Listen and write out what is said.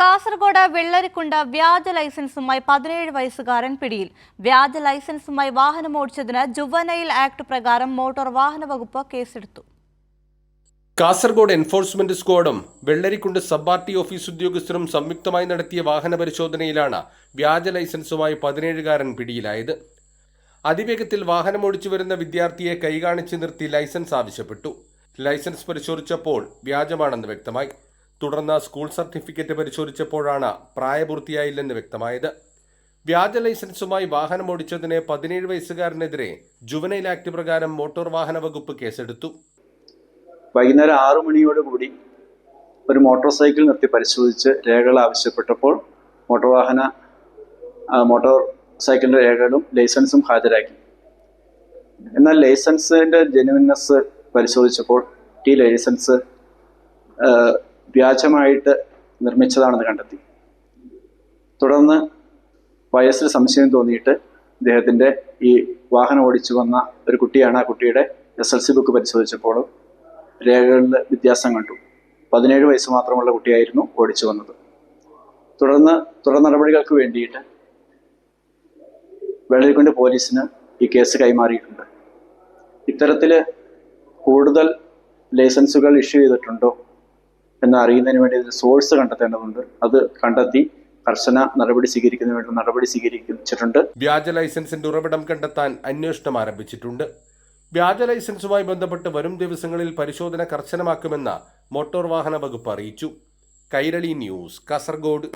കാസർഗോഡ് വെള്ളരിക്കുണ്ട് വ്യാജ ലൈസൻസുമായി 17 വയസ്സുകാരൻ പിടിയിൽ. വ്യാജ ലൈസൻസുമായി വാഹനമോടിച്ചതിന് ജുവനൈൽ ആക്ട് പ്രകാരം മോട്ടോർ വാഹന വകുപ്പ് കേസെടുത്തു. കാസർഗോഡ് എൻഫോഴ്സ്മെന്റ് സ്ക്വാഡും വെള്ളരിക്കുണ്ട് സബ് ആർടി ഓഫീസ് ഉദ്യോഗസ്ഥരും സംയുക്തമായി നടത്തിയ വാഹന പരിശോധനയിലാണ് വ്യാജ ലൈസൻസുമായി 17കാരൻ പിടിയിലായത്. അതിവേഗത്തിൽ വാഹനമോടിച്ചു വരുന്ന വിദ്യാർത്ഥിയെ കൈകാണിച്ച് നിർത്തി ലൈസൻസ് ആവശ്യപ്പെട്ടു. ലൈസൻസ് പരിശോധിച്ചപ്പോൾ വ്യാജമാണെന്ന് വ്യക്തമായി. തുടർന്ന് സ്കൂൾ സർട്ടിഫിക്കറ്റ് പരിശോധിച്ചപ്പോഴാണ് പ്രായപൂർത്തിയായില്ലെന്ന് വ്യക്തമായത്. വ്യാജ ലൈസൻസുമായി വാഹനമോടിച്ചതിന് 17 വയസ്സുകാരനെതിരെ ജുവനൈൽ ആക്ട് പ്രകാരം മോട്ടോർ വാഹന വകുപ്പ് കേസെടുത്തു. വൈകുന്നേരം 6 മണിയോടുകൂടി ഒരു മോട്ടോർ സൈക്കിൾ നിർത്തി പരിശോധിച്ച് രേഖകൾ ആവശ്യപ്പെട്ടപ്പോൾ മോട്ടോർ സൈക്കിളിൻ്റെ രേഖകളും ലൈസൻസും ഹാജരാക്കി. എന്നാൽ ലൈസൻസിൻ്റെ ജെനുവിൻനെസ് പരിശോധിച്ചപ്പോൾ ഈ ലൈസൻസ് വ്യാജമായിട്ട് നിർമ്മിച്ചതാണെന്ന് കണ്ടെത്തി. തുടർന്ന് വയസ്സിൽ സംശയം തോന്നിയിട്ട് ഇദ്ദേഹത്തിൻ്റെ ഈ വാഹനം ഓടിച്ചു വന്ന ഒരു കുട്ടിയാണ്. ആ കുട്ടിയുടെ SLC ബുക്ക് പരിശോധിച്ചപ്പോൾ രേഖകളിൽ വ്യത്യാസം കണ്ടു. 17 വയസ്സ് മാത്രമുള്ള കുട്ടിയായിരുന്നു ഓടിച്ചു വന്നത്. തുടർ നടപടികൾക്ക് വേണ്ടിയിട്ട് വെള്ളരിക്കുണ്ട് പോലീസിന് ഈ കേസ് കൈമാറിയിട്ടുണ്ട്. ഇത്തരത്തിൽ കൂടുതൽ ലൈസൻസുകൾ ഇഷ്യൂ ചെയ്തിട്ടുണ്ടോ എന്ന് അറിയുന്നതിന് വേണ്ടി ഇതിൽ സോഴ്സ് കണ്ടെത്തേണ്ടതുണ്ട്. അത് കണ്ടെത്തി കർശന നടപടി സ്വീകരിക്കുന്നതിന് വേണ്ടി നടപടി സ്വീകരിച്ചിട്ടുണ്ട്. വ്യാജ ലൈസൻസിന്റെ ഉറവിടം കണ്ടെത്താൻ അന്വേഷണം ആരംഭിച്ചിട്ടുണ്ട്. വ്യാജ ലൈസൻസുമായി ബന്ധപ്പെട്ട് വരും ദിവസങ്ങളിൽ പരിശോധന കർശനമാക്കുമെന്ന് മോട്ടോർ വാഹന വകുപ്പ് അറിയിച്ചു. കൈരളി ന്യൂസ്, കാസർഗോഡ്.